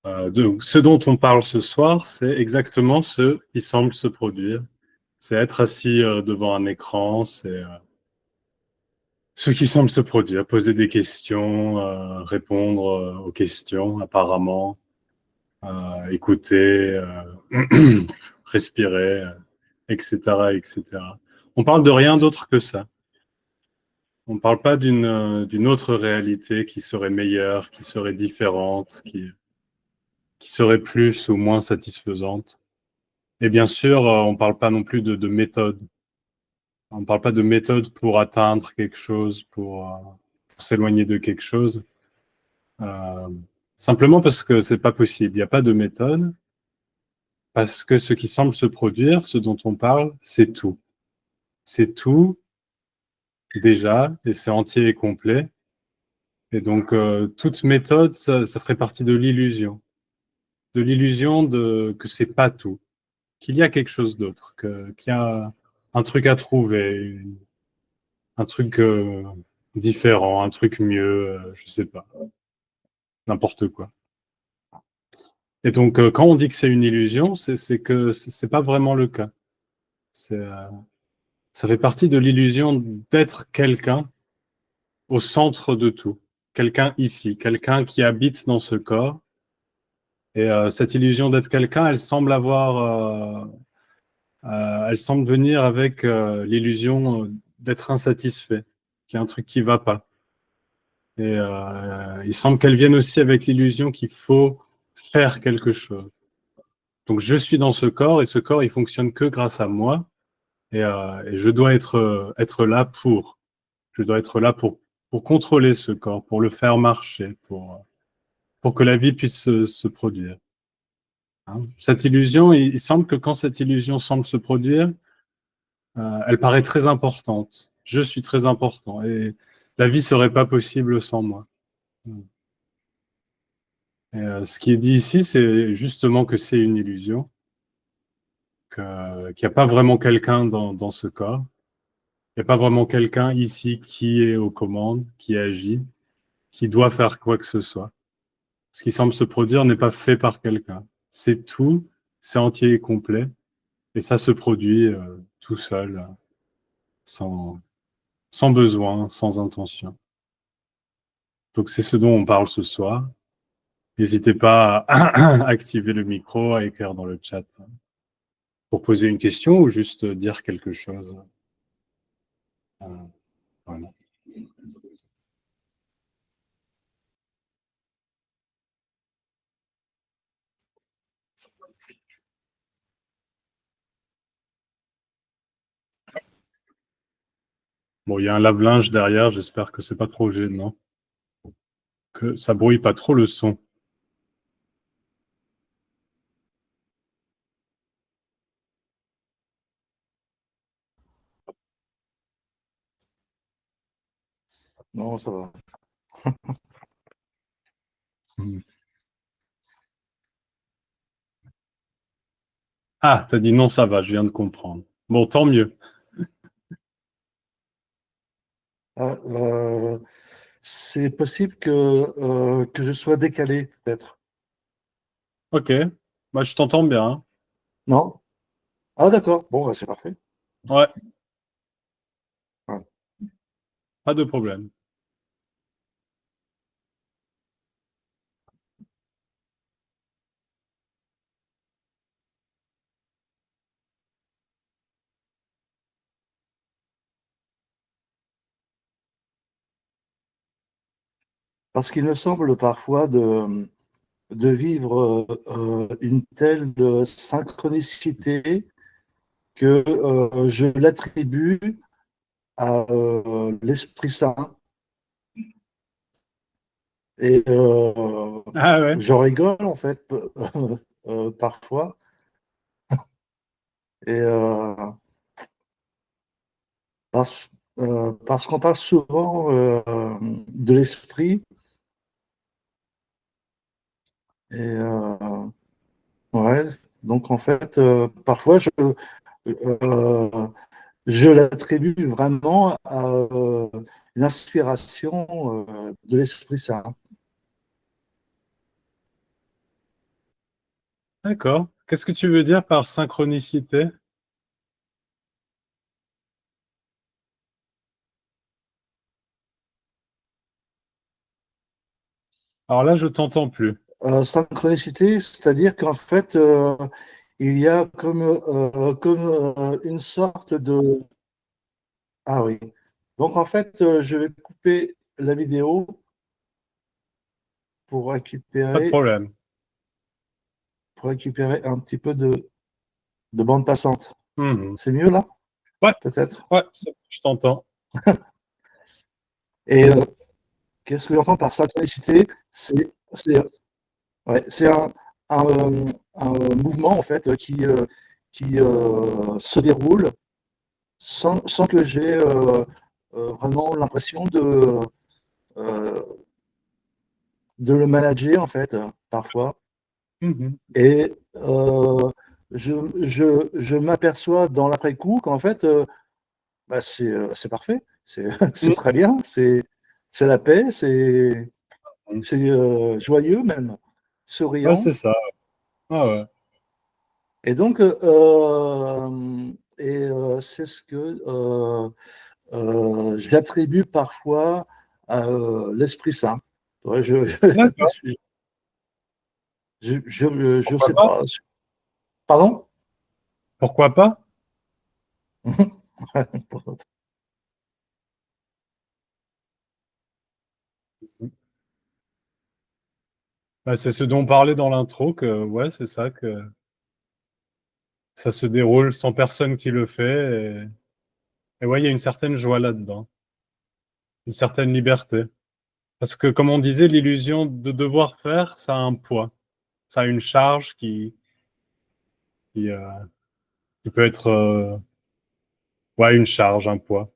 Donc, ce dont on parle ce soir, c'est exactement ce qui semble se produire. C'est être assis devant un écran, c'est ce qui semble se produire, poser des questions, répondre aux questions apparemment, écouter, respirer, etc., etc. On parle de rien d'autre que ça. On ne parle pas d'une autre réalité qui serait meilleure, qui serait différente, qui serait plus ou moins satisfaisante. Et bien sûr, on ne parle pas non plus de méthode. On ne parle pas de méthode pour atteindre quelque chose, pour s'éloigner de quelque chose. Euh, Simplement parce que c'est pas possible. Il n'y a pas de méthode. Parce que ce qui semble se produire, ce dont on parle, c'est tout. C'est tout déjà, et c'est entier et complet. Et donc, toute méthode, ça ferait partie de l'illusion. De l'illusion que c'est pas tout. Qu'il y a quelque chose d'autre, qu'il y a un truc à trouver, un truc différent, un truc mieux, je sais pas, n'importe quoi. Et donc, quand on dit que c'est une illusion, c'est que c'est pas vraiment le cas. C'est, ça fait partie de l'illusion d'être quelqu'un au centre de tout, quelqu'un ici, quelqu'un qui habite dans ce corps. Et cette illusion d'être quelqu'un, elle semble venir avec l'illusion d'être insatisfait, qu'il y a un truc qui va pas. Et il semble qu'elle vienne aussi avec l'illusion qu'il faut faire quelque chose. Donc je suis dans ce corps et ce corps il fonctionne que grâce à moi et je dois être là je dois être là pour contrôler ce corps, pour le faire marcher, pour que la vie puisse se produire. Hein. Cette illusion, il semble que quand cette illusion semble se produire, elle paraît très importante. Je suis très important et la vie serait pas possible sans moi. Et, ce qui est dit ici, c'est justement que c'est une illusion, qu'il n'y a pas vraiment quelqu'un dans ce corps, il n'y a pas vraiment quelqu'un ici qui est aux commandes, qui agit, qui doit faire quoi que ce soit. Ce qui semble se produire n'est pas fait par quelqu'un. C'est tout, c'est entier et complet, et ça se produit tout seul, sans, sans besoin, sans intention. Donc c'est ce dont on parle ce soir. N'hésitez pas à activer le micro, à écrire dans le chat pour poser une question ou juste dire quelque chose. Voilà. Bon, il y a un lave-linge derrière, j'espère que c'est pas trop gênant, que ça brouille pas trop le son. Non, ça va. Ah, t'as dit non, ça va, je viens de comprendre. Bon, tant mieux. Ah, c'est possible que je sois décalé, peut-être. Ok, bah, je t'entends bien. Non? Ah, d'accord. Bon, bah, c'est parfait. Ouais, Ouais. pas de problème. Parce qu'il me semble parfois de vivre une telle synchronicité que je l'attribue à l'Esprit Saint. Et Ah ouais. je rigole, en fait, parfois. Et parce qu'on parle souvent de l'esprit. Et ouais, donc en fait, parfois, euh, je l'attribue vraiment à l'inspiration de l'Esprit Saint. D'accord. Qu'est-ce que tu veux dire par synchronicité? Alors là, je t'entends plus. Synchronicité, c'est-à-dire qu'en fait, il y a comme une sorte de... Ah oui. Donc en fait, je vais couper la vidéo pour Pas de récupérer, problème. pour récupérer un petit peu de bande passante. Mhm. C'est mieux là, Ouais, peut-être? ouais, je t'entends. Et qu'est-ce que j'entends par synchronicité? C'est ouais, c'est un mouvement en fait qui se déroule sans que j'ai vraiment l'impression euh, de le manager en fait parfois. Mhm. Et je m'aperçois dans l'après-coup qu'en fait bah, c'est parfait, c'est c'est très bien, c'est la paix, Mhm. c'est joyeux même, Ouais, souriant. c'est ça. Ah ouais. Et donc, c'est ce que j'attribue parfois à l'Esprit Saint. Ouais, D'accord. je Pourquoi sais pas? pas. Pardon? Pourquoi pas? Bah, c'est ce dont on parlait dans l'intro, que ouais, c'est ça, que ça se déroule sans personne qui le fait. Et ouais, il y a une certaine joie là-dedans, une certaine liberté. Parce que, comme on disait, l'illusion de devoir faire, ça a un poids, ça a une charge qui, euh, qui peut être, ouais, une charge, un poids.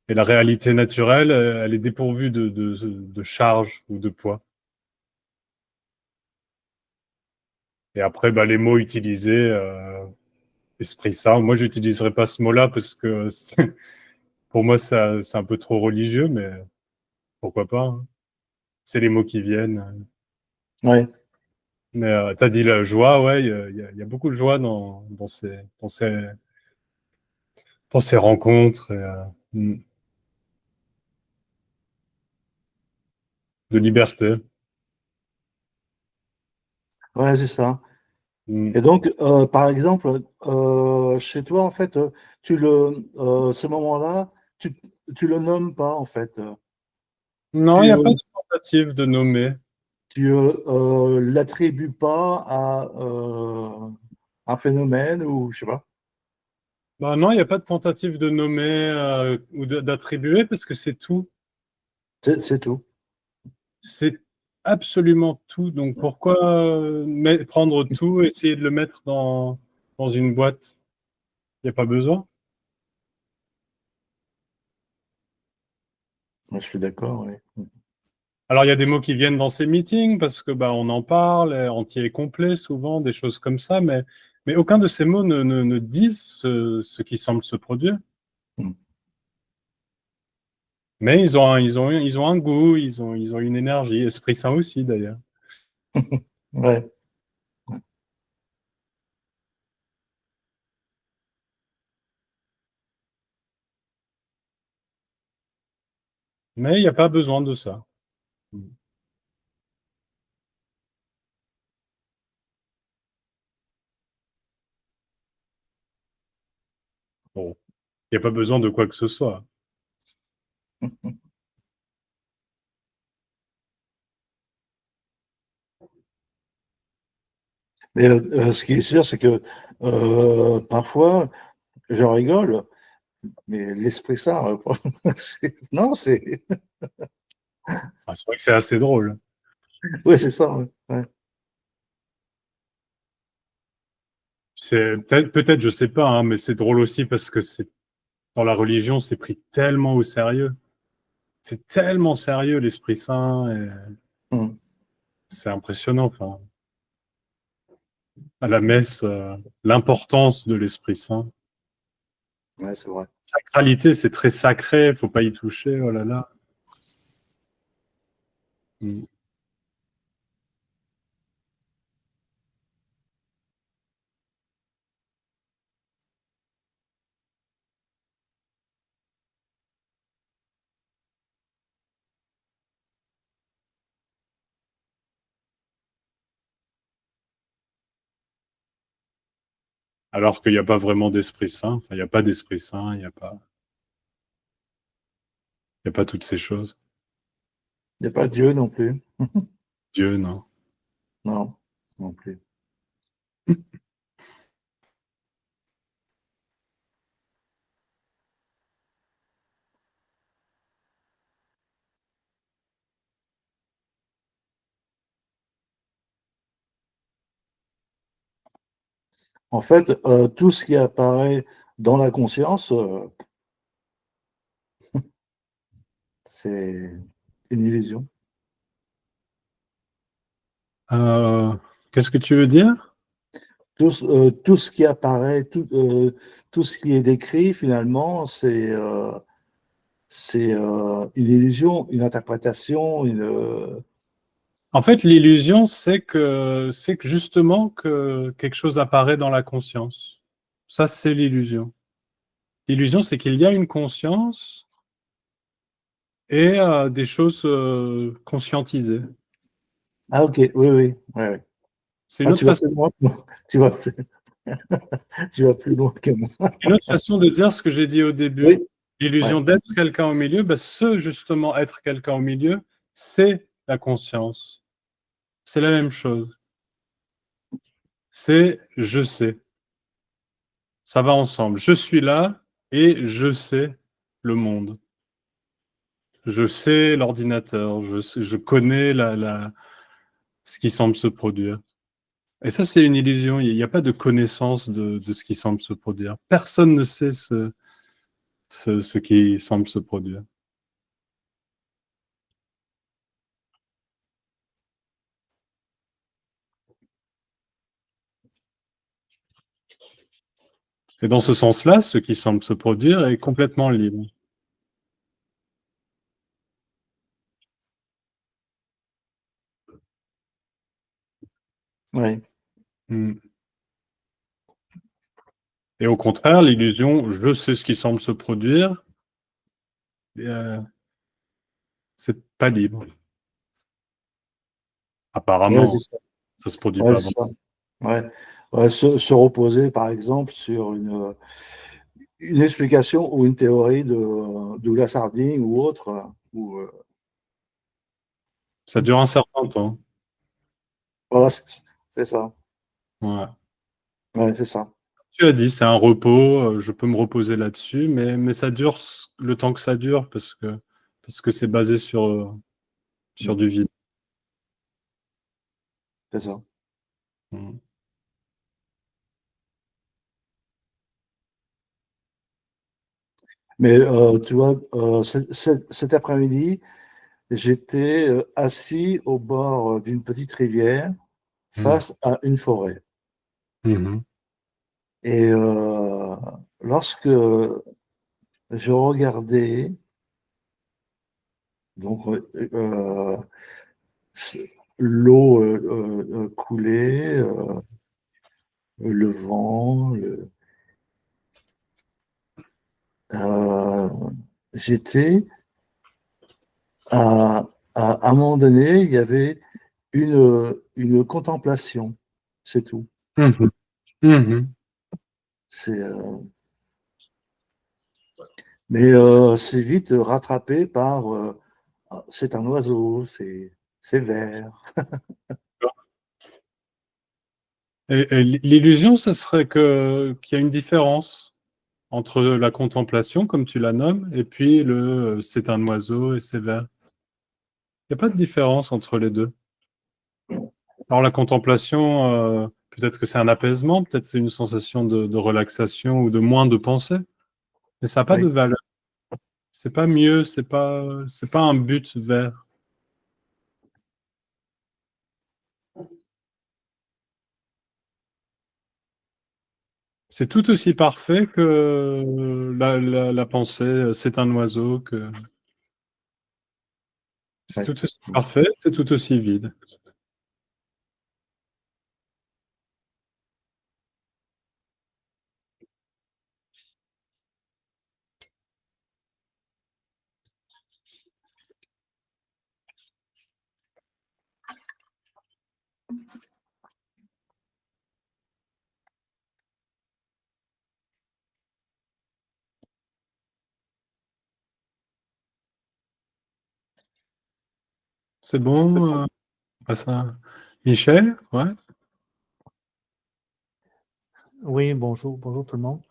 Et la réalité naturelle, elle est dépourvue de charge ou de poids. Et après, bah, les mots utilisés, Esprit Saint, moi, j'utiliserai pas ce mot-là parce que pour moi, c'est un peu trop religieux, mais pourquoi pas, hein. C'est les mots qui viennent. Ouais, Mais tu as dit la joie, ouais, il y a beaucoup de joie dans ces rencontres, de liberté. ouais, c'est ça. Mm. Et donc, par exemple, chez toi, en fait, ce moment-là, tu, tu le nommes pas, en fait. Non, il n'y Tu, a pas de tentative de nommer. l'attribues pas à un phénomène ou je sais pas. Bah non, il n'y a pas de tentative de nommer ou d'attribuer parce que c'est tout. C'est tout. C'est absolument tout. Donc pourquoi prendre tout, essayer de le mettre dans une boîte? Il n'y a pas besoin. Je suis d'accord, oui. Alors il y a des mots qui viennent dans ces meetings parce que bah on en parle, entier et complet souvent, des choses comme ça, mais aucun de ces mots ne disent ce qui semble se produire. Mm. Mais ils ont un goût, ils ont une énergie, Esprit Saint aussi d'ailleurs. Ouais, Mais il n'y a pas besoin de ça. Bon, il n'y a pas besoin de quoi que ce soit. mais ce qui est sûr, c'est que parfois, je rigole, mais l'Esprit Saint, non, c'est Ah, c'est vrai que c'est assez drôle. oui, c'est ça. Ouais. Ouais. C'est peut-être, je sais pas, hein, mais c'est drôle aussi parce que c'est dans la religion, c'est pris tellement au sérieux. C'est tellement sérieux l'Esprit Saint, et Mm. c'est impressionnant. Enfin, à la messe, l'importance de l'Esprit Saint. Ouais, c'est vrai. Sacralité, c'est très sacré, faut pas y toucher. Oh là là. Mm. Alors qu'il n'y a pas vraiment d'Esprit Saint. Enfin, il n'y a pas d'Esprit Saint, il y a pas toutes ces choses. Il n'y a pas Dieu non plus. Dieu, non. Non, non plus. En fait, tout ce qui apparaît dans la conscience, c'est une illusion. Euh, Qu'est-ce que tu veux dire? Tout ce qui apparaît, tout ce qui est décrit, finalement, c'est une illusion, une interprétation, En fait, l'illusion, c'est que justement que quelque chose apparaît dans la conscience. Ça, c'est l'illusion. L'illusion, c'est qu'il y a une conscience et des choses conscientisées. Ah, ok, oui, oui. Ouais, ouais. C'est Ah, tu vas plus loin que moi. Tu vas plus, tu vas plus loin que moi. une autre façon de dire ce que j'ai dit au début. Oui, L'illusion ouais. d'être quelqu'un au milieu, ben, ce justement être quelqu'un au milieu, c'est la conscience. C'est la même chose. C'est je sais. Ça va ensemble. Je suis là et je sais le monde. Je sais l'ordinateur. Je connais ce qui semble se produire. Et ça, c'est une illusion. Il n'y a pas de connaissance de ce qui semble se produire. Personne ne sait ce qui semble se produire. Et dans ce sens-là, ce qui semble se produire est complètement libre. Ouais. Mm. Et au contraire, l'illusion, je sais ce qui semble se produire, c'est pas libre. Ouais, c'est Apparemment, ça. ça se produit Ouais, pas c'est vraiment. ça. Ouais. Ouais, se reposer, par exemple, sur une explication ou une théorie de Douglas Harding ou autre. Ça dure un certain temps. Voilà, c'est ça. Ouais. Ouais, c'est ça. Tu as dit, c'est un repos, je peux me reposer là-dessus, mais ça dure le temps que ça dure parce que c'est basé sur Mm. du vide. C'est ça. Mm. Mais tu vois, cet après-midi, j'étais assis au bord d'une petite rivière Mm. face à une forêt. Mhm. Et lorsque je regardais donc l'eau couler, le vent, euh, j'étais à, à un moment donné, il y avait une contemplation, c'est tout. Mhm. Mhm. C'est, mais c'est vite rattrapé par ah, c'est un oiseau, c'est vert. Et l'illusion, ce serait qu'il y a une différence entre la contemplation, comme tu la nommes, et puis c'est un oiseau et c'est vert. Il n'y a pas de différence entre les deux. Alors la contemplation, peut-être que c'est un apaisement, peut-être c'est une sensation de relaxation ou de moins de pensée, mais ça n'a pas de Oui, valeur. C'est pas mieux, c'est pas un but vert. C'est tout aussi parfait que la pensée, c'est un oiseau, que c'est oui. tout aussi parfait, c'est tout aussi vide. C'est bon, pas ça. Michel, ouais. Oui, bonjour tout le monde.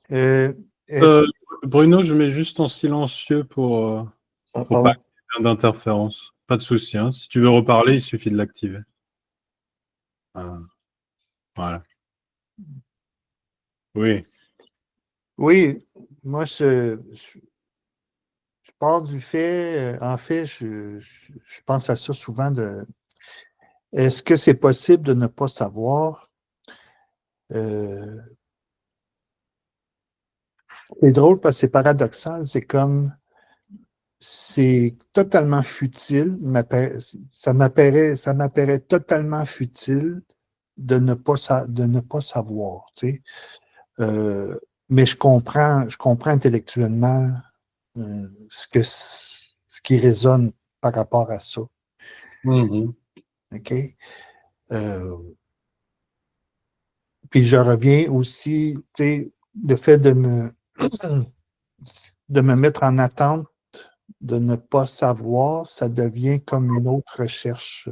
Est-ce Euh, Bruno, je mets juste en silencieux Ah, pour pas pardon. qu'il y ait d'interférence. Pas de souci, hein. Si tu veux reparler, il suffit de l'activer. Voilà. Oui. Oui, moi, je pars du fait, en fait, je pense à ça souvent est-ce que c'est possible de ne pas savoir? Euh, c'est drôle parce que c'est paradoxal, c'est totalement futile, ça m'apparaît totalement futile de ne pas savoir, tu sais. Mais je comprends intellectuellement ce qui résonne par rapport à ça. Mhm. OK? Euh, Puis je reviens aussi, tu sais, le fait de me mettre en attente, de ne pas savoir, ça devient comme une autre recherche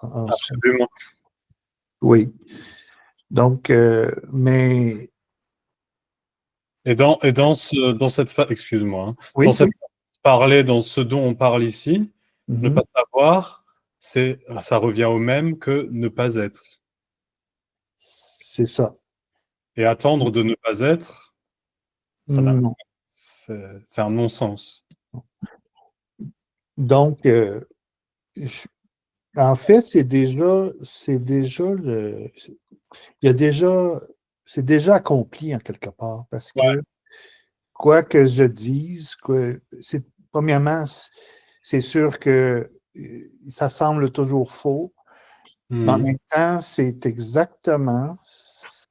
en soi. Absolument. Oui. Donc, mais Dans cette excuse-moi, hein. Dans oui, cette oui. parler dans ce dont on parle ici, ne Mhm. pas savoir, ça revient au même que ne pas être. C'est ça. Et attendre de ne pas être, ça n'a, Non. c'est un non-sens. Donc, je- en fait, il y a déjà, c'est déjà accompli en quelque part parce Ouais. que quoi que je dise, premièrement, c'est sûr que ça semble toujours faux, mais en Mhm. même temps, c'est exactement ce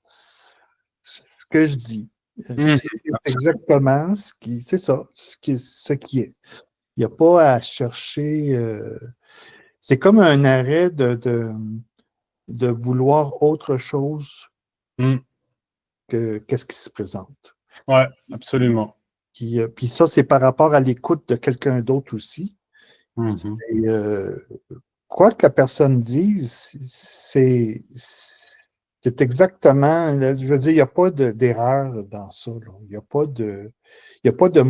que je dis. Mhm. C'est exactement c'est ça, ce qui est. Il n'y a pas à chercher. C'est comme un arrêt de vouloir autre chose Mhm. que qu'est-ce qui se présente. Ouais, absolument. Puis ça, c'est par rapport à l'écoute de quelqu'un d'autre aussi. Mhm. Et quoi que la personne dise, c'est exactement, je veux dire, il n'y a pas d'erreur dans ça, là. Il y a pas de il n'y a pas de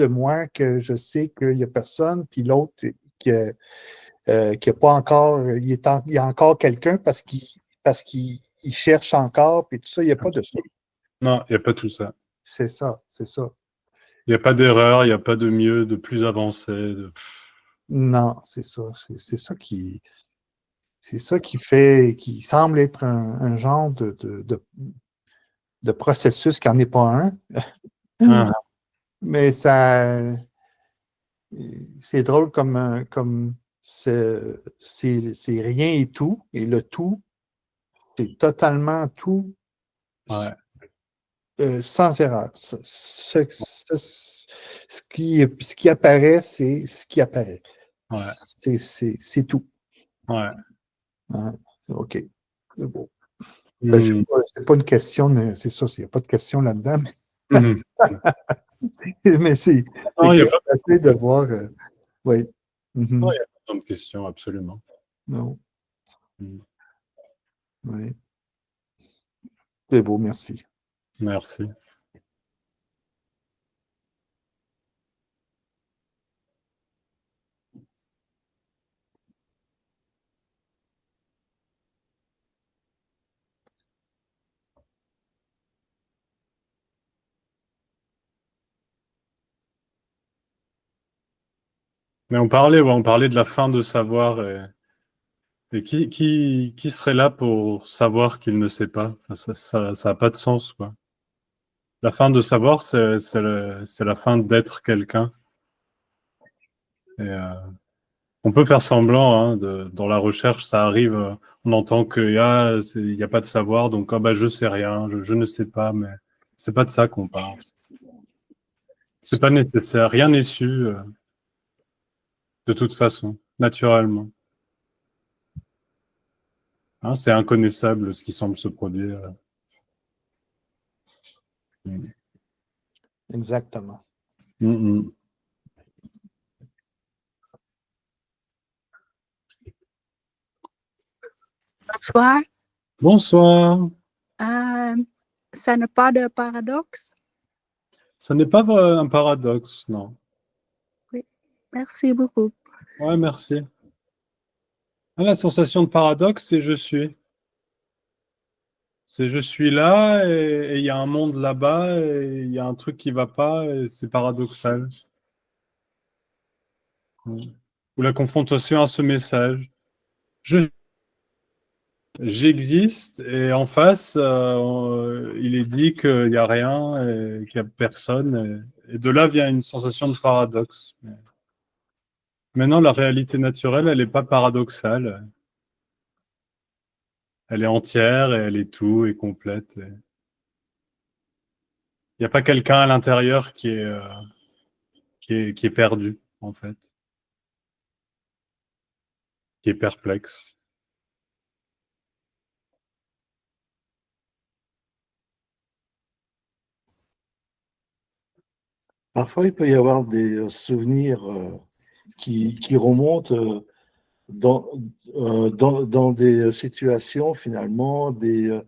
moi que je sais qu'il n'y a personne, puis l'autre qui qui a pas encore, il y a encore quelqu'un parce qu'il cherche encore, puis tout ça, il n'y a pas de ça. Non, il n'y a pas tout ça. C'est ça, c'est ça. Il n'y a pas d'erreur, il n'y a pas de mieux, de plus avancé. Non, c'est ça. C'est ça qui fait, qui semble être un genre de processus qui n'en est pas un. Ah, Mais c'est drôle comme c'est rien et tout. Et le tout, c'est totalement tout ouais, sans erreur. Ce qui apparaît, c'est ce qui apparaît. ouais, C'est tout. ouais. Hein? OK. C'est beau. Ben, Mhm. c'est pas une question, c'est ça, il n'y a pas de question là-dedans, mais, Mhm. mais c'est Non, il n'y a pas, assez de voir. Oui. non, Mhm. il y a pas de questions, absolument. Non. Mhm. Oui. C'est beau, merci. Merci. Mais ouais, on parlait de la fin de savoir et qui serait là pour savoir qu'il ne sait pas? Enfin, ça a pas de sens, quoi. La fin de savoir, c'est la fin d'être quelqu'un. Et, on peut faire semblant, hein, dans la recherche, ça arrive, on entend il y a pas de savoir, donc ah bah, je sais rien, je ne sais pas, mais c'est pas de ça qu'on parle. C'est pas nécessaire, rien n'est su, de toute façon, naturellement. Hein, c'est inconnaissable ce qui semble se produire. Mm. Exactement. Mm, mm. Bonsoir. Bonsoir. Ça n'est pas de paradoxe? Ça n'est pas un paradoxe, non. Oui. Merci beaucoup. Ouais, merci. Ah, la sensation de paradoxe, c'est je suis. C'est je suis là et il y a un monde là-bas et il y a un truc qui va pas et c'est paradoxal. Ou la confrontation à ce message. Je J'existe et en face, il est dit qu'il n'y a rien et qu'il n'y a personne. Et de là vient une sensation de paradoxe. Maintenant, la réalité naturelle, elle n'est pas paradoxale. Elle est entière et elle est tout et complète. Il n'y a pas quelqu'un à l'intérieur qui est perdu, en fait, qui est perplexe. Parfois, il peut y avoir des souvenirs qui remontent dans, dans des situations, finalement, des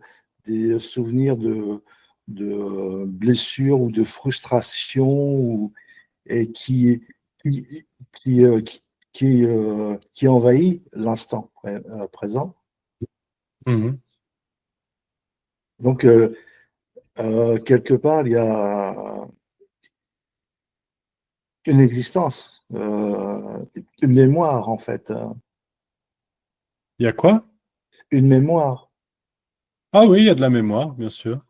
souvenirs de blessures ou de frustration et qui, euh, qui, qui envahit l'instant présent. Mhm. Donc, quelque part, il y a une existence, une mémoire, en fait. Il y a quoi? Une mémoire. Ah oui, il y a de la mémoire, bien sûr.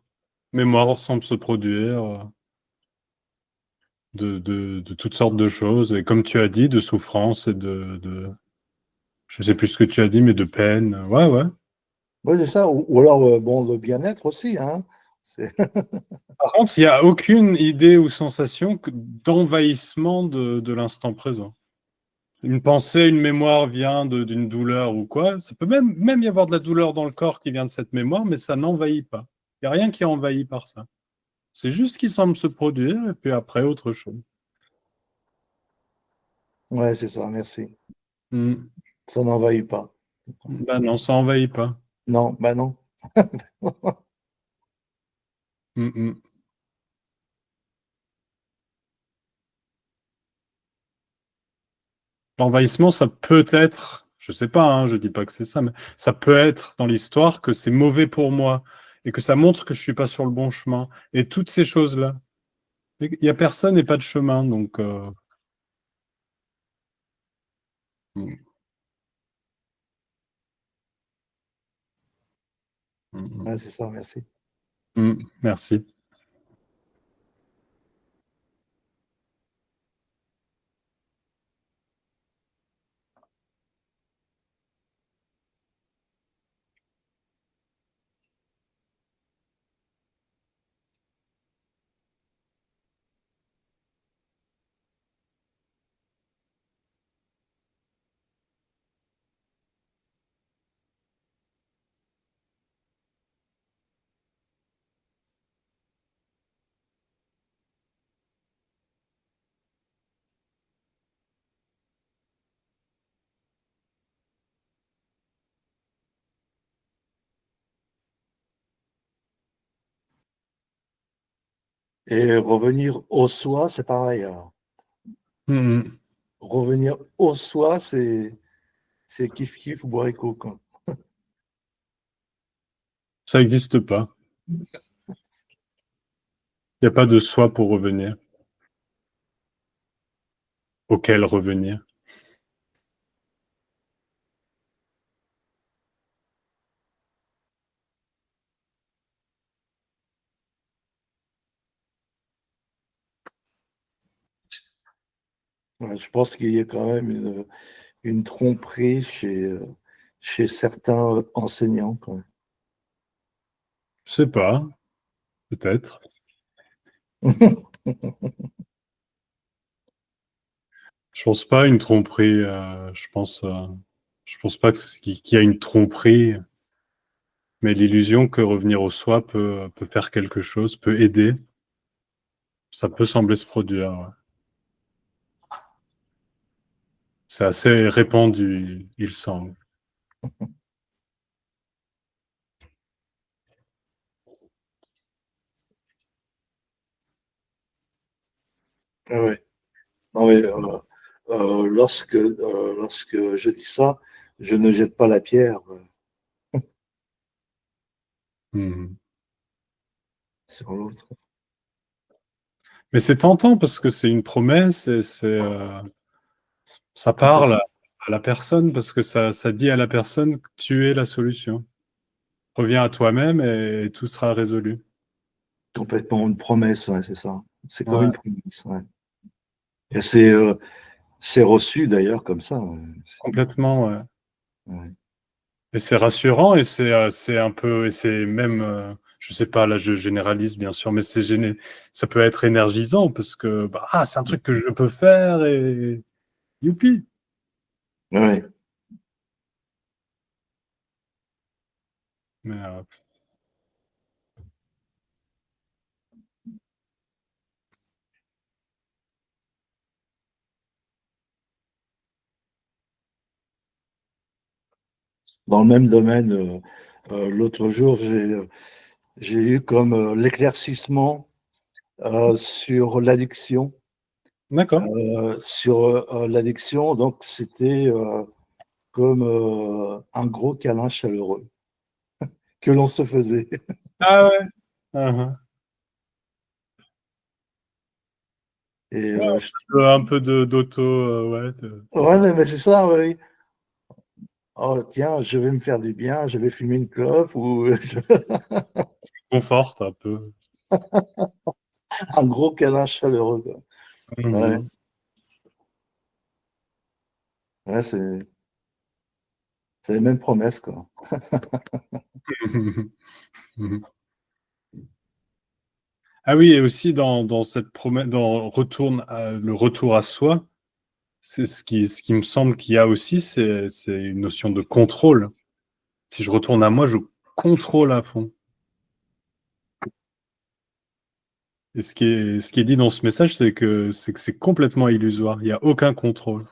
Mémoire semble se produire de toutes sortes de choses. Et comme tu as dit, de souffrance et je ne sais plus ce que tu as dit, mais de peine. Ouais, ouais. Oui, c'est ça. Ou alors, bon, le bien-être aussi. Hein. Par contre, il n'y a aucune idée ou sensation d'envahissement de l'instant présent. Une pensée, une mémoire vient d'une douleur ou quoi. Ça peut même y avoir de la douleur dans le corps qui vient de cette mémoire, mais ça n'envahit pas. Il n'y a rien qui est envahi par ça. C'est juste ce qui semble se produire et puis après, autre chose. Ouais, c'est ça, merci. Hmm. Ça n'envahit pas. Ben non, ça n'envahit pas. Non, ben non. Hmm, hmm. L'envahissement, ça peut être, je sais pas, hein, je dis pas que c'est ça, mais ça peut être dans l'histoire que c'est mauvais pour moi et que ça montre que je suis pas sur le bon chemin et toutes ces choses-là. Il y a personne et pas de chemin, donc. Mm, mm, Ouais, c'est ça, merci. merci. Et revenir au soi, c'est pareil. Alors. Mm. Revenir au soi, c'est kiff-kiff ou boiricot, quoi. Ça n'existe pas. Il n'y a pas de soi pour revenir. Auquel revenir. Ouais, je pense qu'il y a quand même une tromperie chez certains enseignants, quand Je sais pas, peut-être. même. Je pense pas à une tromperie. Je pense pas qu'il y a une tromperie, mais l'illusion que revenir au soi peut faire quelque chose, peut aider. Ça peut sembler se produire. Ouais. C'est assez répandu, il semble. Ah ouais. Non, mais lorsque je dis ça, je ne jette pas la pierre Mhm. sur l'autre. Mais c'est tentant parce que c'est une promesse et ça parle à la personne parce que ça dit à la personne que tu es la solution. Reviens à toi-même et tout sera résolu. Complètement une promesse, ouais, c'est ça. C'est comme Ouais, une promesse, ouais. Et c'est reçu d'ailleurs comme ça. Ouais. complètement, ouais. Ouais. Et c'est rassurant et c'est un peu, et c'est même, je sais pas, là je généralise bien sûr, mais ça peut être énergisant parce que, bah, ah, c'est un truc que je peux faire et youpi. Ouais. Mais, Dans le même domaine, l'autre jour, j'ai eu comme l'éclaircissement sur l'addiction. d'accord. Sur l'addiction, donc c'était comme un gros câlin chaleureux que l'on se faisait. Ah ouais. Uh-huh. Et Un peu d'auto, ouais, ouais, mais c'est ça, oui. Oh, tiens, je vais me faire du bien, je vais fumer une clope ou conforte un peu. un gros câlin chaleureux, quoi. Ouais, Mhm. ouais, c'est les mêmes promesses, quoi. Mhm. Ah oui, et aussi dans cette promesse, le retour à soi, c'est ce qui me semble qu'il y a aussi, c'est une notion de contrôle. Si je retourne à moi, je contrôle à fond. Et ce qui est dit dans ce message, c'est que c'est complètement illusoire. Il n'y a aucun contrôle.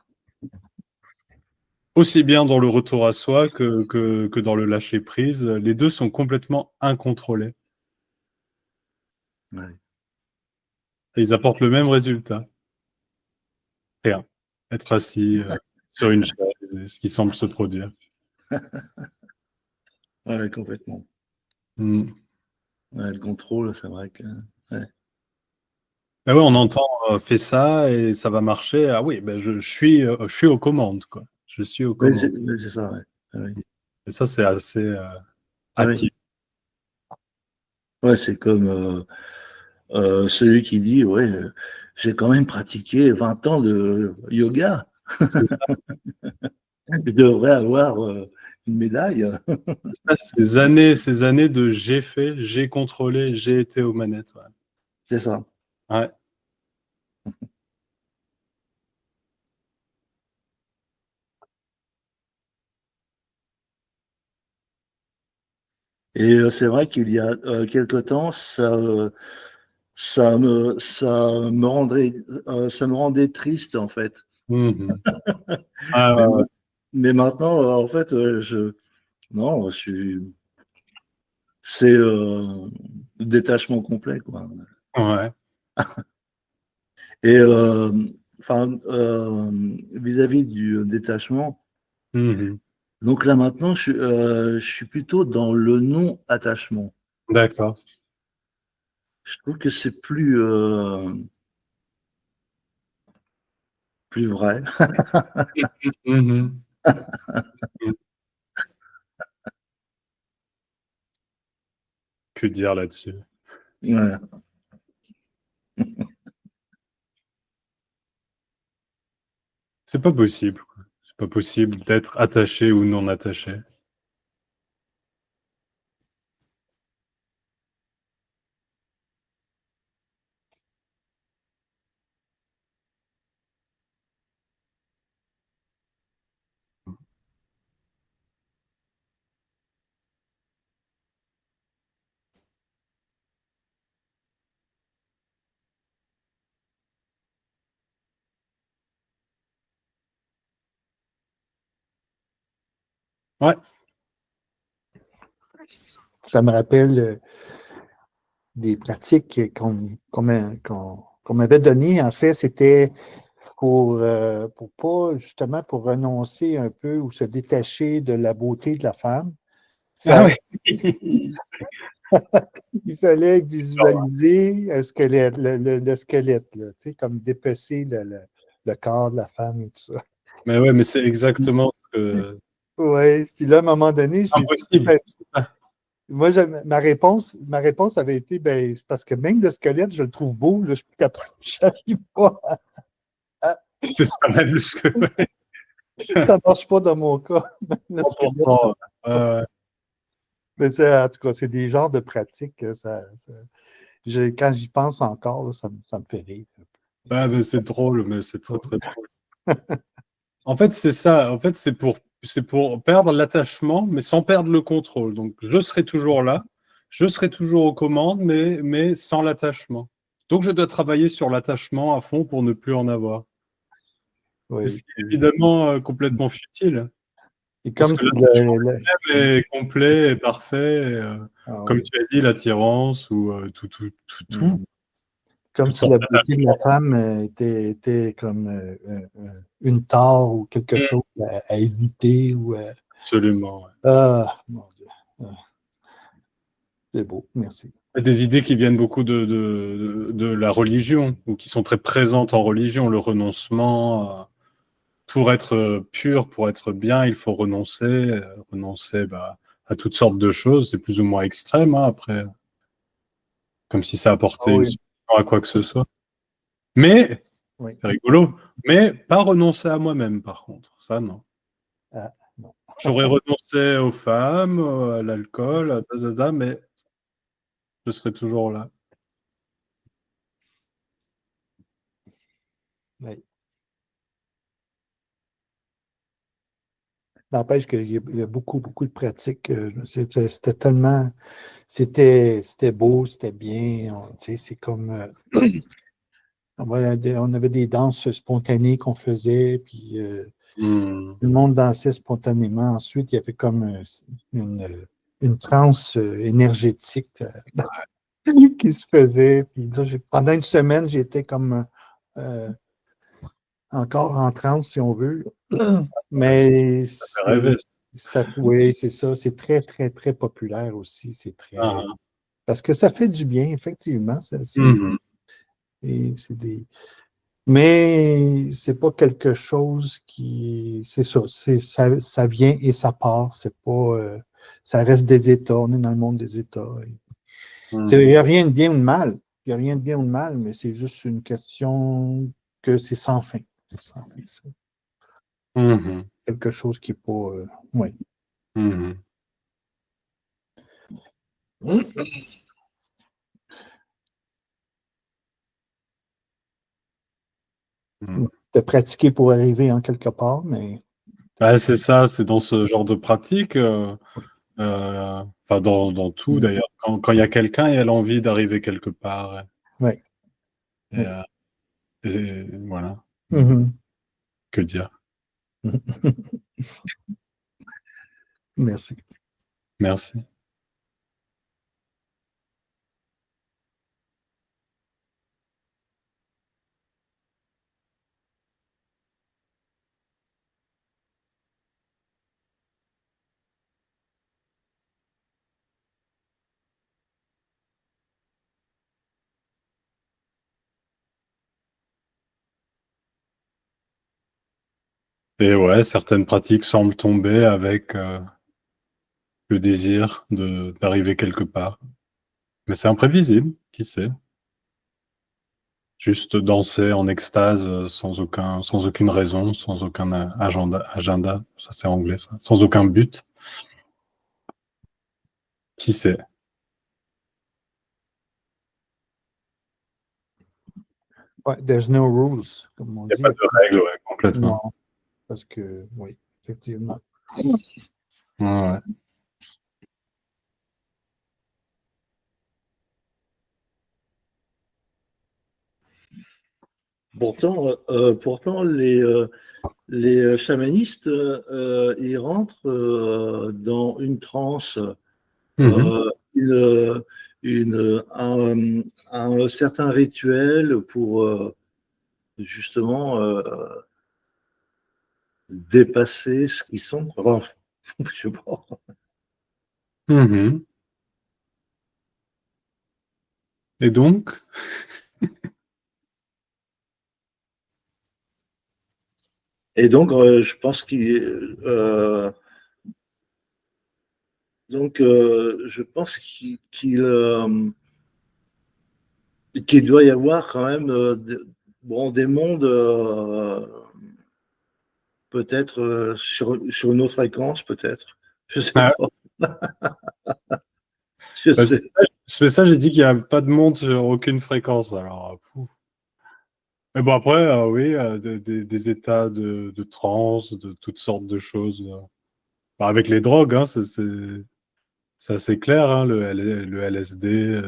Aussi bien dans le retour à soi que dans le lâcher prise, les deux sont complètement incontrôlés. Ouais. Et ils apportent le même résultat. Rien. Être assis sur une chaise, et ce qui semble se produire. Ouais, complètement. Mm. Ouais, le contrôle, c'est vrai que. Ouais, Ah ouais, on entend fais ça et ça va marcher. Ah oui, ben je suis aux commandes, quoi. Je suis aux ouais, commandes. ouais, c'est ça, ouais. Ouais, Et ça, c'est assez ouais. hâtif. Ouais, c'est comme celui qui dit, ouais, j'ai quand même pratiqué 20 ans de yoga. C'est ça, Je devrais avoir une médaille. ces années de j'ai fait, j'ai contrôlé, j'ai été aux manettes. Ouais. C'est ça. Ouais. Et c'est vrai qu'il y a quelque temps, ça me rendait triste, en fait. Mhm. Ah, Mais, ouais, ouais. mais maintenant, en fait, non, c'est détachement complet, quoi. Ouais. Et enfin, vis-à-vis du détachement, Mhm. donc là maintenant, je suis plutôt dans le non-attachement. D'accord. Je trouve que c'est plus vrai. Mhm. Mhm. Que dire là-dessus? Ouais. C'est pas possible, quoi. C'est pas possible d'être attaché ou non attaché. Ouais. Ça me rappelle des pratiques qu'on qu'on m'avait donné, en fait, c'était pour pas, justement, pour renoncer un peu ou se détacher de la beauté de la femme. Ah oui. Il fallait visualiser un squelette, le squelette, là, tu sais, comme dépecer le corps de la femme et tout ça. Mais ouais, mais c'est exactement ce que... Oui, puis là, à un moment donné, j'ai Impossible. C'est ça. moi, ma réponse avait été, ben, c'est parce que même le squelette, je le trouve beau, là, je suis plus capable, j'arrive pas, C'est ça même ce que... ça marche pas dans mon cas. Le squelette, 100%. Ouais. mais en tout cas, c'est des genres de pratiques, quand j'y pense encore, là, ça me fait rire. Ouais, mais c'est drôle, mais c'est très très drôle. En fait, c'est ça. En fait, c'est pour perdre l'attachement, mais sans perdre le contrôle. Donc, je serai toujours là, je serai toujours aux commandes, mais sans l'attachement. Donc, je dois travailler sur l'attachement à fond pour ne plus en avoir. Et Oui. c'est évidemment complètement futile. Et Parce comme que si est complet et parfait. ah Comme oui. tu as dit, l'attirance ou tout, Comme toutes si sortes la beauté de la d'attachements. femme était comme une tare ou quelque chose à éviter ou Absolument. Ouais. ah, mon Dieu. Ah, c'est beau, merci. Des idées qui viennent beaucoup de la religion, ou qui sont très présentes en religion, le renoncement. Pour être pur, pour être bien, il faut renoncer, renoncer à toutes sortes de choses. C'est plus ou moins extrême, hein, après, comme si ça Ah apportait une oui, solution à quoi que ce soit. Mais, oui. c'est rigolo, mais pas renoncer à moi-même, par contre. Ça, non. Ah, non. J'aurais renoncé aux femmes, à l'alcool, mais je serais toujours là. Oui. N'empêche qu'il y a beaucoup, beaucoup de pratiques. C'était tellement. C'était beau, c'était bien. Tu sais, c'est comme. On avait des danses spontanées qu'on faisait, puis Hmm. tout le monde dansait spontanément. Ensuite, il y avait comme une transe énergétique qui se faisait. Puis là, pendant une semaine, j'étais comme euh, encore en transe, si on veut. Mais Ça fait rêver. oui, c'est ça. C'est très, très, très populaire aussi. C'est très. Ah, Parce que ça fait du bien, effectivement. mhm. C'est des. Mais c'est pas quelque chose qui. C'est ça. Ça vient et ça part. C'est pas. Ça reste des États. On est dans le monde des États. Il Mhm. n'y a rien de bien ou de mal. Il n'y a rien de bien ou de mal, mais c'est juste une question que c'est sans fin. C'est sans fin, ça. Mhm. Quelque chose qui n'est pas. Oui. Mhm. Mhm. De pratiquer pour arriver en quelque part, mais. Ouais, c'est ça, c'est dans ce genre de pratique, enfin dans tout d'ailleurs, quand il y a quelqu'un et elle a envie d'arriver quelque part, Oui. et, Oui. et voilà, Mhm. que dire. Merci. Merci. Et ouais, certaines pratiques semblent tomber avec le désir d'arriver quelque part. Mais c'est imprévisible, qui sait. Juste danser en extase sans aucune raison, sans aucun agenda, ça c'est anglais ça, sans aucun but, qui sait. Ouais, there's no rules, comme on Il n'y a dit. pas de règle, ouais, complètement. Non, parce que, oui, effectivement. Ouais, ouais. Pourtant, les chamanistes, ils rentrent dans une transe. Mhm. Ils un certain rituel pour justement dépasser ce qu'ils sont. Enfin, je sais pas. Mhm. Et donc, Et donc, je pense je pense qu'il doit y avoir quand même des mondes peut-être sur une autre fréquence, peut-être. Je sais ah, pas. Je bah, sais. c'est ça, j'ai dit qu'il n'y a pas de monde sur aucune fréquence. Alors, pouf. Mais bon, après, oui, des états de transe, de toutes sortes de choses. Bah, avec les drogues, hein, c'est assez clair, hein, le LSD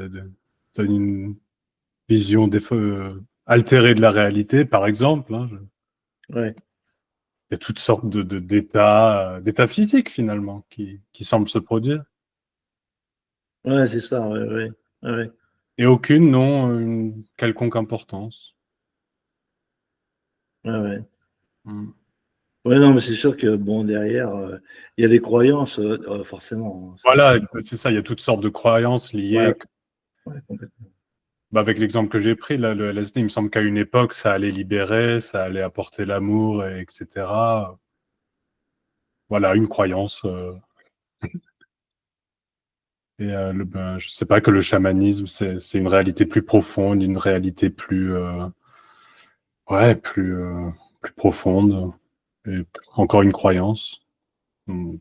donne une vision altérée de la réalité, par exemple. Hein. Ouais, Il y a toutes sortes d'états physiques, finalement, qui semblent se produire. ouais, c'est ça. Ouais, ouais, ouais, Et aucune n'ont une quelconque importance. ouais, ouais. Mm. Ouais, non, mais c'est sûr que bon, derrière, il y a des croyances, forcément. Hein, Voilà, c'est ça, il y a toutes sortes de croyances ouais, liées. ouais, complètement. Bah, avec l'exemple que j'ai pris, là, le LSD, il me semble qu'à une époque, ça allait libérer, ça allait apporter l'amour, etc. Voilà, une croyance. Je sais pas que le chamanisme, c'est une réalité plus profonde, une réalité ouais, plus profonde, et encore une croyance. Mm.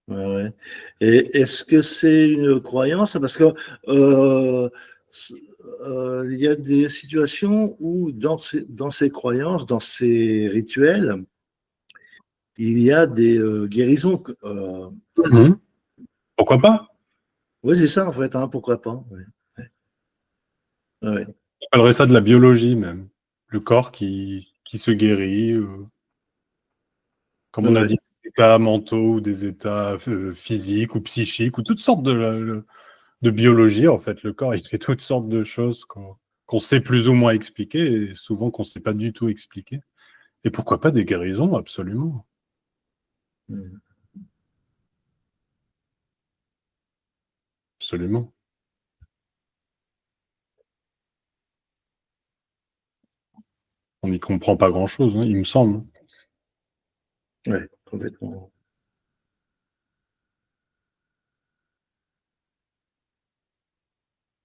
Ouais, ouais. Et est-ce que c'est une croyance? Parce que euh, il y a des situations où dans ces croyances, dans ces rituels, il y a des guérisons. Mhm. Pourquoi pas? Oui, c'est ça en fait, hein, pourquoi pas. Ouais. Ouais, On appellerait ça de la biologie même. Le corps qui se guérit, comme ouais, on a ouais. dit, des états mentaux ou des états physiques ou psychiques ou toutes sortes de biologie. En fait, le corps, il fait toutes sortes de choses qu'on sait plus ou moins expliquer et souvent qu'on ne sait pas du tout expliquer. Et pourquoi pas des guérisons, absolument. Mm. Absolument. On n'y comprend pas grand-chose, hein, il me semble. Ouais, complètement.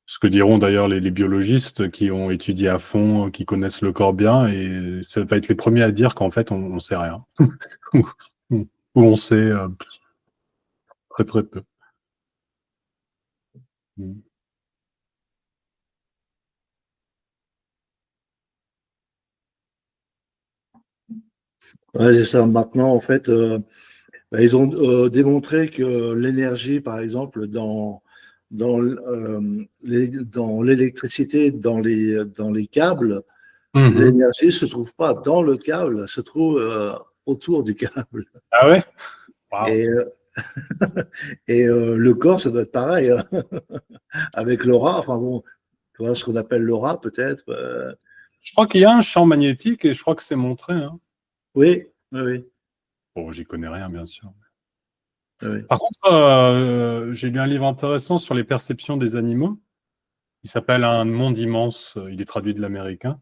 Ce que diront d'ailleurs les biologistes qui ont étudié à fond, qui connaissent le corps bien, et ça va être les premiers à dire qu'en fait, on ne sait rien. Ou on sait très très peu. Mm. Ouais, c'est ça. Maintenant, en fait, ils ont démontré que l'énergie, par exemple, dans l'électricité, dans les câbles, Mhm. l'énergie ne se trouve pas dans le câble, elle se trouve autour du câble. Ah ouais? Waouh. Et, euh, le corps, ça doit être pareil, hein, avec l'aura. Enfin bon, tu vois ce qu'on appelle l'aura, peut-être. Je crois qu'il y a un champ magnétique et je crois que c'est montré. Hein. Oui, oui, oui, Bon, j'y connais rien, bien sûr. oui. Par contre, j'ai lu un livre intéressant sur les perceptions des animaux. Il s'appelle Un monde immense. Il est traduit de l'américain.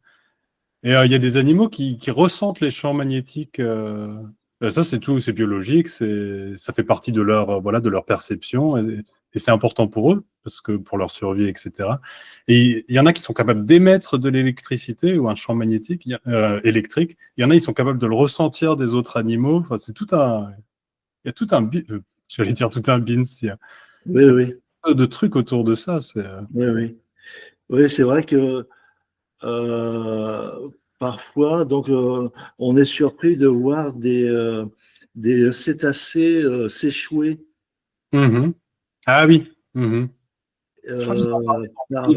Et il y a des animaux qui ressentent les champs magnétiques. Ça, c'est tout, c'est biologique. Ça fait partie de voilà, de leur perception. Et c'est important pour eux, parce que pour leur survie, etc. Et il y en a qui sont capables d'émettre de l'électricité ou un champ magnétique électrique. Il y en a, ils sont capables de le ressentir des autres animaux. Enfin, il y a tout j'allais dire tout un bins. Oui, Il y a oui, plein de trucs autour de ça. oui, oui. Oui, c'est vrai que parfois, donc, on est surpris de voir des cétacés s'échouer Mhm. Ah oui. Mhm. Je crois qu'ils en parlent euh, dans le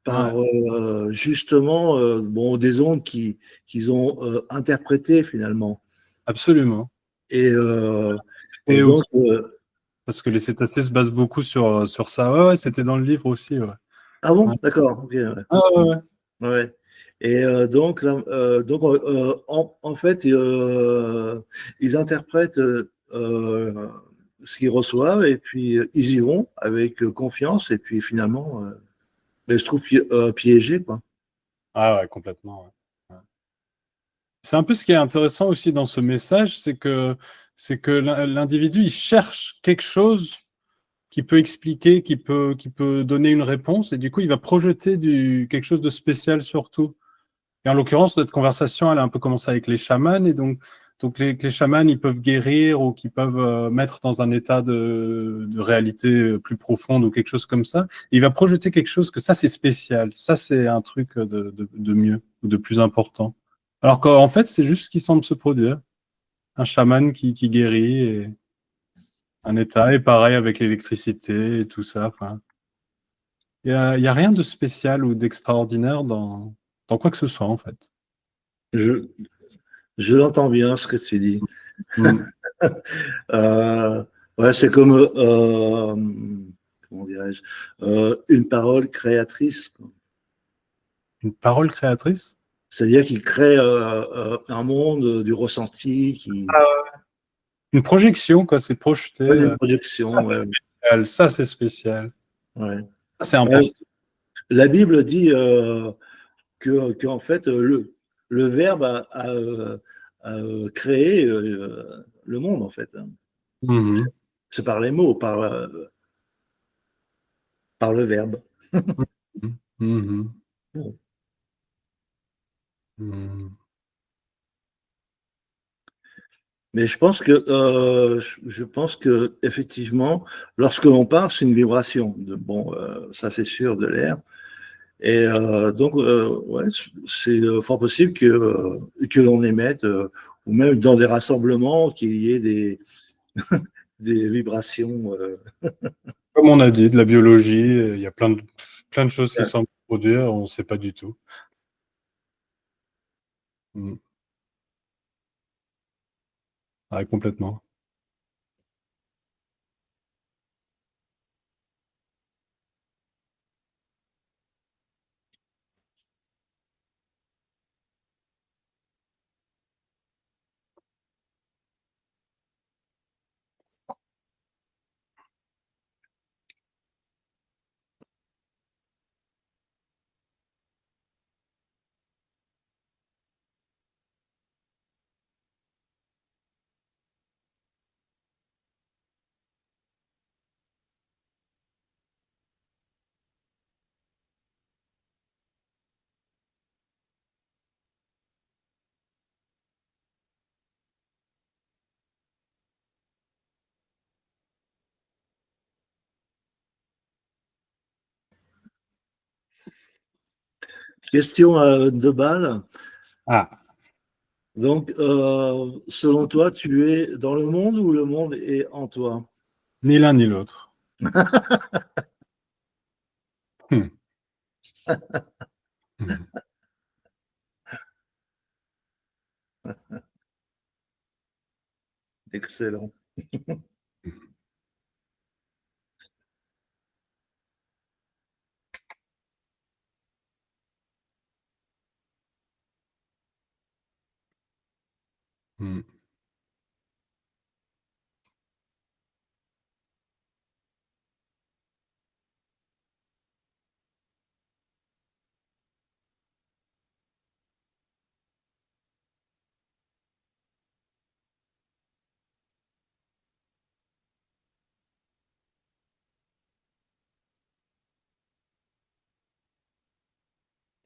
par, livre. Ouais, justement bon, des ondes qu'ils ont interprétées finalement. absolument. Et, euh, et Et donc, Parce que les cétacés se basent beaucoup sur ça. Ouais, ouais, c'était dans le livre aussi. Ouais. Ah bon? Ouais. D'accord. Ok, ouais. Ah, ouais, ouais. Ouais. Et donc, là, en fait, ils interprètent ce qu'ils reçoivent et puis ils y vont avec confiance et puis finalement, ils se trouvent piégés, quoi. Ah ouais, complètement. Ouais. Ouais. C'est un peu ce qui est intéressant aussi dans ce message, c'est que l'individu, il cherche quelque chose qui peut expliquer, qui peut donner une réponse, et du coup, il va projeter quelque chose de spécial sur tout. Et en l'occurrence, notre conversation, elle a un peu commencé avec les chamans, et donc les chamans, ils peuvent guérir ou qu'ils peuvent mettre dans un état de réalité plus profonde ou quelque chose comme ça. Et il va projeter quelque chose que ça, c'est spécial. Ça, c'est un truc de mieux ou de plus important. Alors qu'en fait, c'est juste ce qui semble se produire. Un chaman qui guérit, et un état, et pareil avec l'électricité et tout ça. Enfin, il y a rien de spécial ou d'extraordinaire dans quoi que ce soit, en fait. Je, je l'entends bien, ce que tu dis. Mm. Euh, ouais, c'est comme, comment dirais-je, une parole créatrice, quoi. Une parole créatrice? C'est-à-dire qu'il crée un monde du ressenti, qui Une projection, quoi, c'est projeté. ouais, une Ça, projection. c'est Ouais, spécial. Ça, c'est spécial. ouais. Ça, c'est Ouais, important. la Bible dit que en fait, le Verbe a créé le monde, en fait, hein. Mhm. C'est par les mots, par le Verbe. Mhm. Mhm. Bon. Mhm. Mais je pense que effectivement, lorsque l'on parle, c'est une vibration. Bon, ça c'est sûr, de l'air. Et donc, ouais, c'est fort possible que l'on émette, ou même dans des rassemblements, qu'il y ait des vibrations. Comme on a dit, de la biologie, il y a plein de choses qui semblent produire, on ne sait pas du tout. Mhm. Ouais, complètement. Question à 2 balles. Ah, Donc, selon toi, tu es dans le monde ou le monde est en toi? ni l'un ni l'autre. Hmm. Mhm. Excellent. Mhm.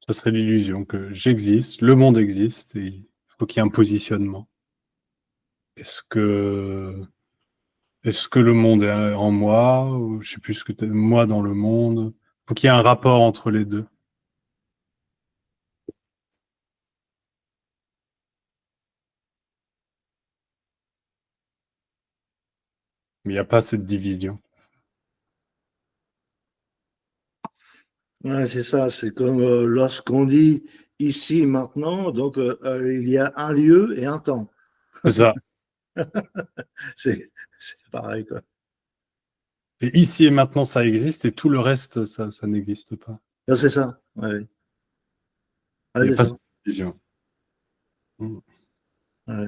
Ça serait l'illusion que j'existe, le monde existe, et il faut qu'il y ait un positionnement. Est-ce que, est-ce que le monde est en moi, ou je sais plus ce que moi dans le monde? Il faut qu'il y ait un rapport entre les deux. Mais il n'y a pas cette division. Ouais, c'est ça, c'est comme lorsqu'on dit ici, maintenant, donc il y a un lieu et un temps. C'est ça. C'est pareil, quoi. Et ici et maintenant, ça existe, et tout le reste, ça n'existe pas. Ah, c'est ça. Ouais. Ah, Il n'y a c'est pas ça. cette vision. Mm. Ouais.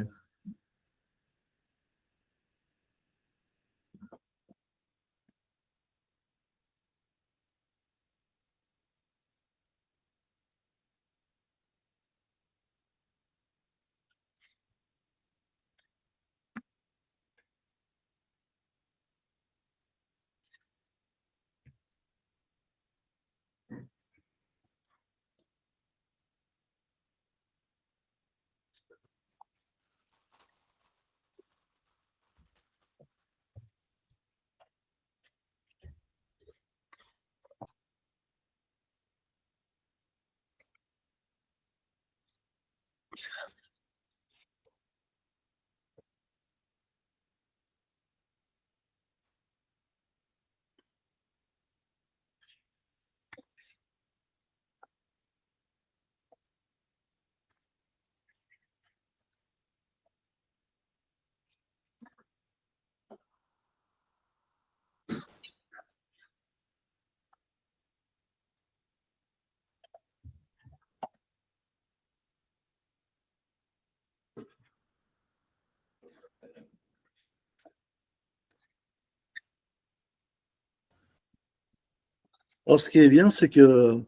Or, ce qui est bien, c'est que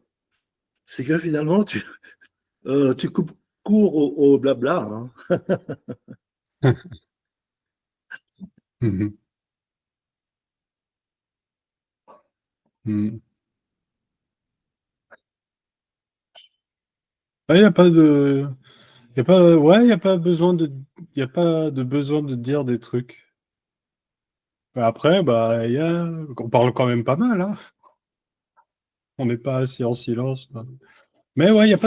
finalement, tu coupes court au blabla. Hein. Mhm. Mm. Il n'y a pas de. Y a pas, ouais, il n'y a pas besoin de, y a pas de besoin de dire des trucs. Après, bah, on parle quand même pas mal, hein. On n'est pas assis en silence, hein. Mais ouais, y a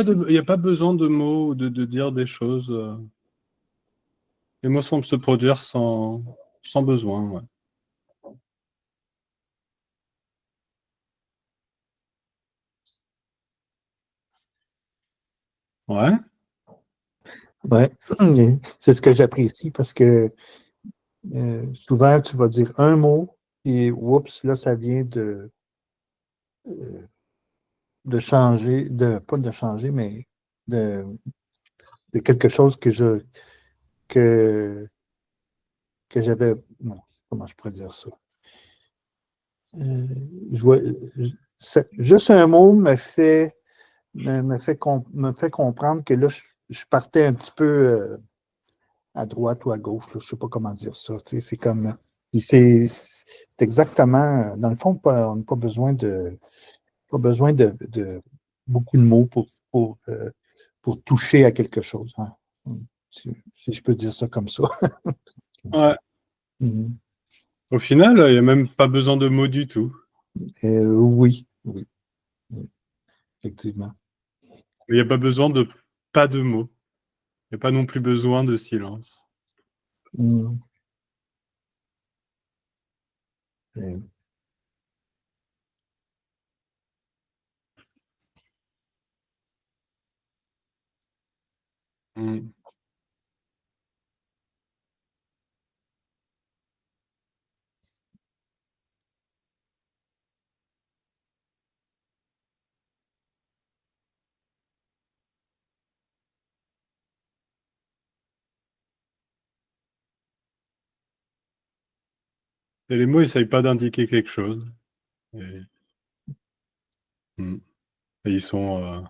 pas besoin de mots ou de dire des choses. Les mots semblent se produire sans besoin, ouais. Ouais. Ouais, c'est ce que j'apprécie parce que souvent tu vas dire un mot et oups, là, ça vient euh, de changer, pas de changer, mais de, de quelque chose que, que j'avais. Non, comment je pourrais dire ça? Euh, je vois, juste un mot me fait comprendre que là, je partais un petit peu à droite ou à gauche, là, je ne sais pas comment dire ça. Tu sais, c'est comme. C'est exactement. Dans le fond, on n'a pas besoin de beaucoup de mots pour toucher à quelque chose. Hein. Si je peux dire ça comme ça. Ouais. Mhm. Au final, il n'y a même pas besoin de mots du tout. Oui, oui, oui, effectivement. Il n'y a pas besoin de pas de mots. Il n'y a pas non plus besoin de silence. Mhm. Euh, Mm. Et les mots n'essayent pas d'indiquer quelque chose. Et, mm. Et je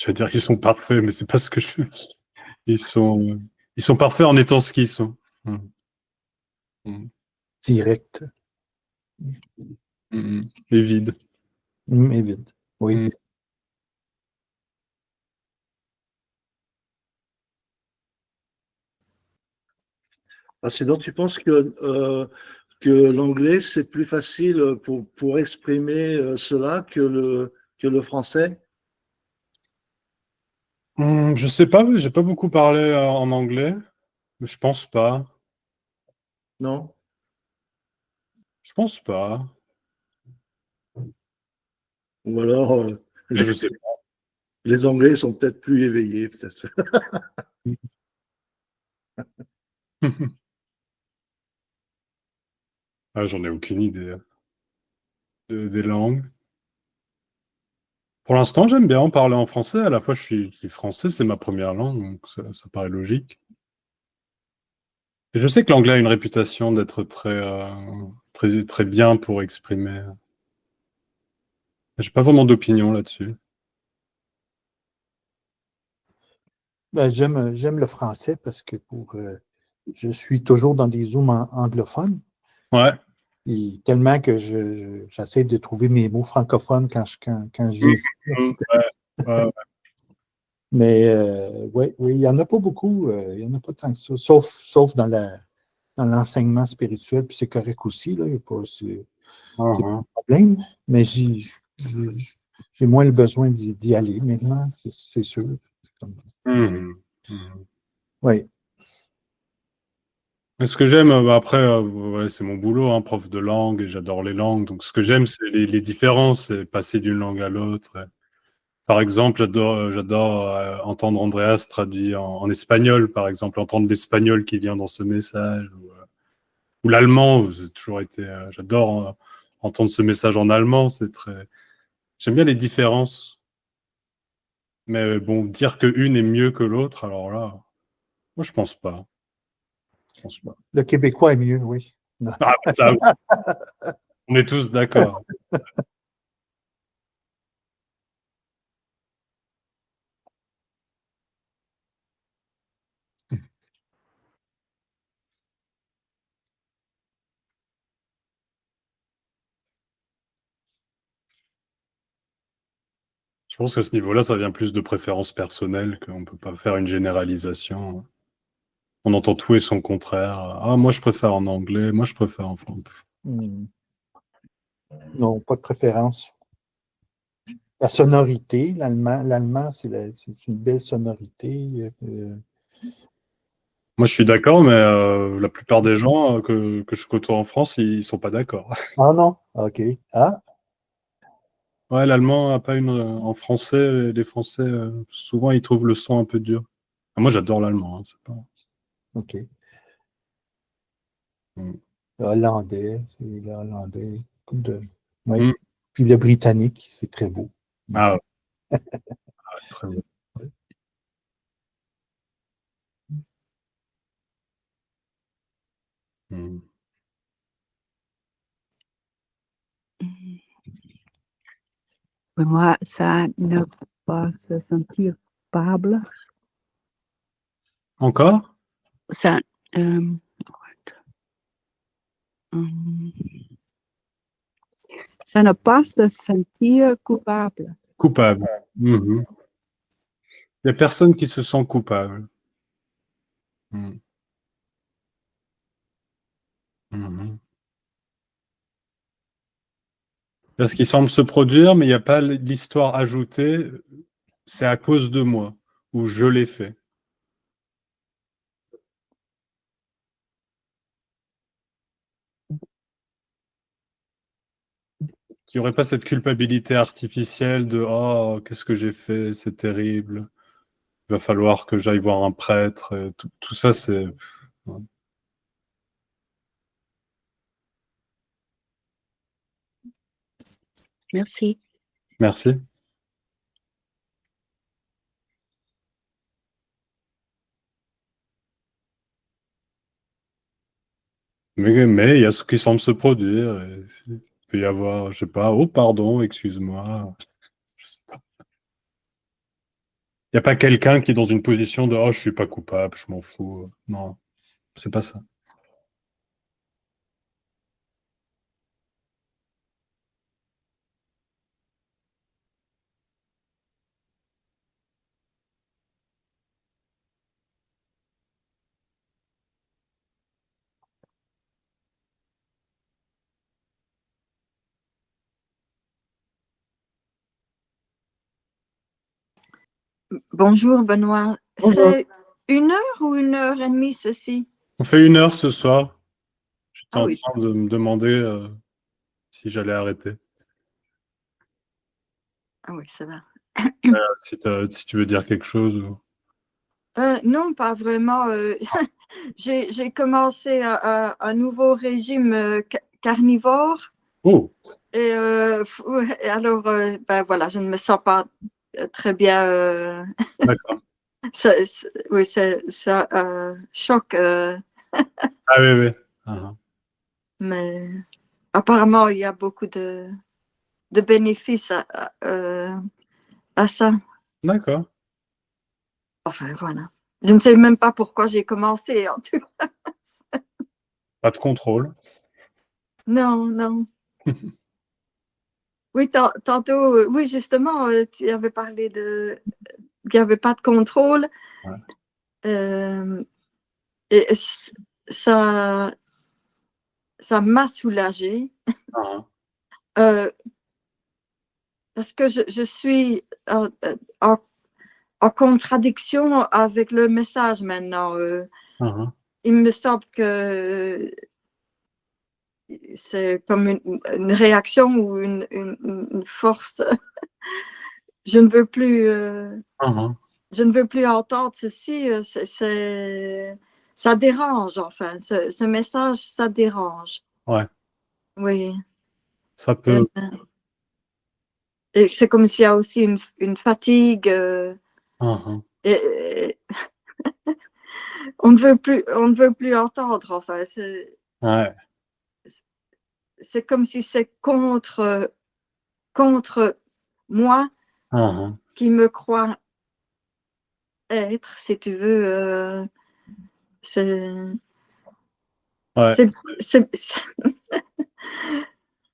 vais dire qu'ils sont parfaits, mais c'est pas ce que je. Ils sont, ils sont parfaits en étant ce qu'ils sont. Mm. Mm. Direct, Et vides. et vide. Oui. Mm. Ah, sinon, tu penses que l'anglais, c'est plus facile pour exprimer cela que le français? Je sais pas, j'ai pas beaucoup parlé en anglais, mais je pense pas. Non? Je pense pas. Ou alors, Je sais les Anglais sont peut-être plus éveillés, peut-être. pas. Ah, j'en ai aucune idée des langues. Pour l'instant, j'aime bien en parler en français. À la fois, je suis français, c'est ma première langue, donc ça paraît logique. Et je sais que l'anglais a une réputation d'être très bien pour exprimer. J'ai pas vraiment d'opinion là-dessus. Ben, j'aime le français parce que je suis toujours dans des Zooms anglophones. Ouais. Et tellement que j'essaie de trouver mes mots francophones quand je viens ici. Ouais, ouais. Mais oui, il n'y en a pas beaucoup. Il n'y en a pas tant que ça. Sauf dans l'enseignement spirituel, puis c'est correct aussi, là, il n'y a pas c'est pas Mhm. un problème. Mais j'ai moins le besoin d'y aller maintenant, c'est sûr. Mhm. Mhm. Oui. Mais ce que j'aime, bah, après, ouais, c'est mon boulot, hein, prof de langue, et j'adore les langues. Donc, ce que j'aime, c'est les différences, et passer d'une langue à l'autre. Par exemple, j'adore entendre Andreas traduit en espagnol, par exemple, entendre l'espagnol qui vient dans ce message, ou l'allemand. C'est toujours été, j'adore entendre ce message en allemand. C'est très, j'aime bien les différences. Mais bon, dire que une est mieux que l'autre, alors là, moi, je pense pas. Je pense pas. Le québécois est mieux, oui. Non. Ah, bah, ça, on est tous d'accord. Je pense qu'à ce niveau-là, ça vient plus de préférences personnelles, qu'on ne peut pas faire une généralisation. On entend tout et son contraire. Ah, moi, je préfère en anglais, moi, je préfère en français. Hmm. Non, pas de préférence. La sonorité, l'allemand, c'est une belle sonorité. Moi, je suis d'accord, mais la plupart des gens que je côtoie en France, ils sont pas d'accord. Ah non, OK. Ah, Ouais, l'allemand a pas une. En français, les Français, souvent, ils trouvent le son un peu dur. Ah, moi, j'adore l'allemand, hein, c'est pas. OK. Mm. Le hollandais, c'est le hollandais. Oui. Mm. Puis le britannique, c'est très beau. Ah, ouais, très bien. Mm. Pour moi, ça ne pas se sentir coupable. Encore? Ça, hum, ça ne pas se sentir coupable. Coupable. Mhm. Il y a personne qui se sent coupable. Mm. Mhm. Il y a ce qui semble se produire, mais il n'y a pas l'histoire ajoutée. C'est à cause de moi, ou je l'ai fait. Qu'il n'y aurait pas cette culpabilité artificielle de oh, qu'est-ce que j'ai fait, c'est terrible. Il va falloir que j'aille voir un prêtre. Et tout ça, c'est. Ouais. Merci. Merci. Mais il y a ce qui semble se produire. Et il peut y avoir, je sais pas, oh pardon, excuse-moi. Je sais pas. Il n'y a pas quelqu'un qui est dans une position de oh, je suis pas coupable, je m'en fous. Non, c'est pas ça. Bonjour Benoît, Bonjour. c'est 1 heure ou 1 heure et demie ceci? On fait 1 heure ce soir. J'étais Ah en oui, train de me demander si j'allais arrêter. ah oui, ça va. Si tu veux dire quelque chose. Non, pas vraiment. J'ai commencé un nouveau régime carnivore. Oh, Et, et alors, ben voilà, je ne me sens pas très bien. d'accord. Oui, ça choque. Ah oui, oui. Ah, Mais apparemment, il y a beaucoup de bénéfices à ça. d'accord. Enfin, voilà. Je ne sais même pas pourquoi j'ai commencé, en tout cas. Pas de contrôle. Non, non. Oui, tantôt, oui, justement, tu avais parlé qu'il n'y avait pas de contrôle. Ouais. Et ça m'a soulagée. Ah, Parce que je suis en, en contradiction avec le message maintenant. ah, Il me semble que c'est comme une réaction ou une force. Je ne veux plus, ah, je ne veux plus entendre ceci. Ça dérange, enfin. Ce message, ça dérange. ouais, Oui. ça peut. Et c'est comme s'il y a aussi une fatigue. Ah, Et on ne veut plus entendre. Enfin, ouais. c'est comme si c'est contre moi Ah, qui me crois être, si tu veux. C'est, ouais. c'est,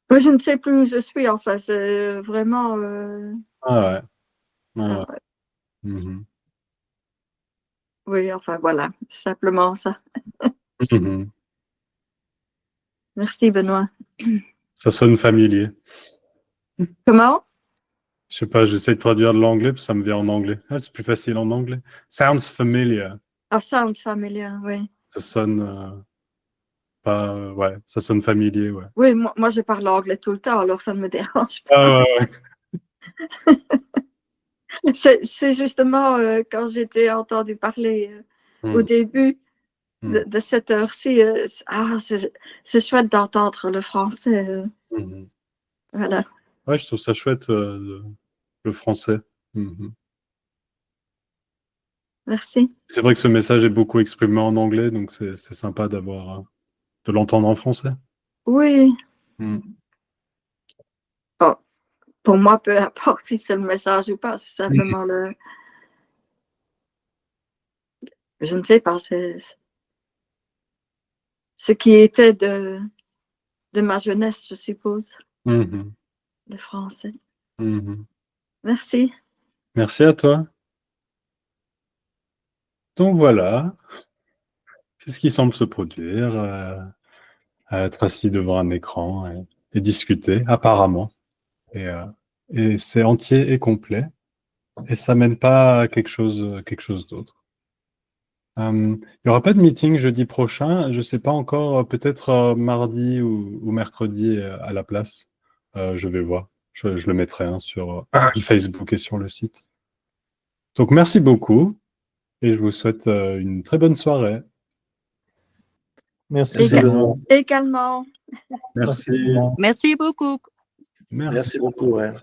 moi, je ne sais plus où je suis. Enfin, c'est vraiment. Ah, ouais. Ah, ouais. Ouais. Mhm. Oui, enfin, voilà. Simplement ça. Mhm. Merci, Benoît. Ça sonne familier. Comment? Je sais pas, j'essaie de traduire de l'anglais, puis ça me vient en anglais. Ah, c'est plus facile en anglais. Sounds familiar. Ah, sounds familiar, oui. Ça sonne pas, ouais, ça sonne familier, ouais. Oui, moi, je parle anglais tout le temps, alors ça ne me dérange pas. Ah, ouais, ouais. C'est justement quand j'étais entendu parler au Hmm, début hmm, de cette heure-ci, c'est chouette d'entendre le français. mhm. Voilà. Ouais, je trouve ça chouette, le français. Mhm. Merci. C'est vrai que ce message est beaucoup exprimé en anglais, donc c'est sympa d'avoir, de l'entendre en français. Oui. Hmm. Bon, pour moi, peu importe si c'est le message ou pas, c'est simplement le. Je ne sais pas, c'est ce qui était de ma jeunesse, je suppose, Mhm. le français. Mhm. Merci. Merci à toi. Donc voilà, c'est ce qui semble se produire, à être assis devant un écran et discuter, apparemment. Et, euh, et c'est entier et complet. Et ça mène pas à quelque chose d'autre. Il n'y aura pas de meeting jeudi prochain. Je ne sais pas encore, peut-être mardi ou mercredi à la place. Je vais voir. Je le mettrai hein, sur Facebook et sur le site. Donc merci beaucoup et je vous souhaite une très bonne soirée. Merci, Merci, Benoît. Également. Merci. Benoît. Merci beaucoup. Merci. Merci beaucoup. Ouais.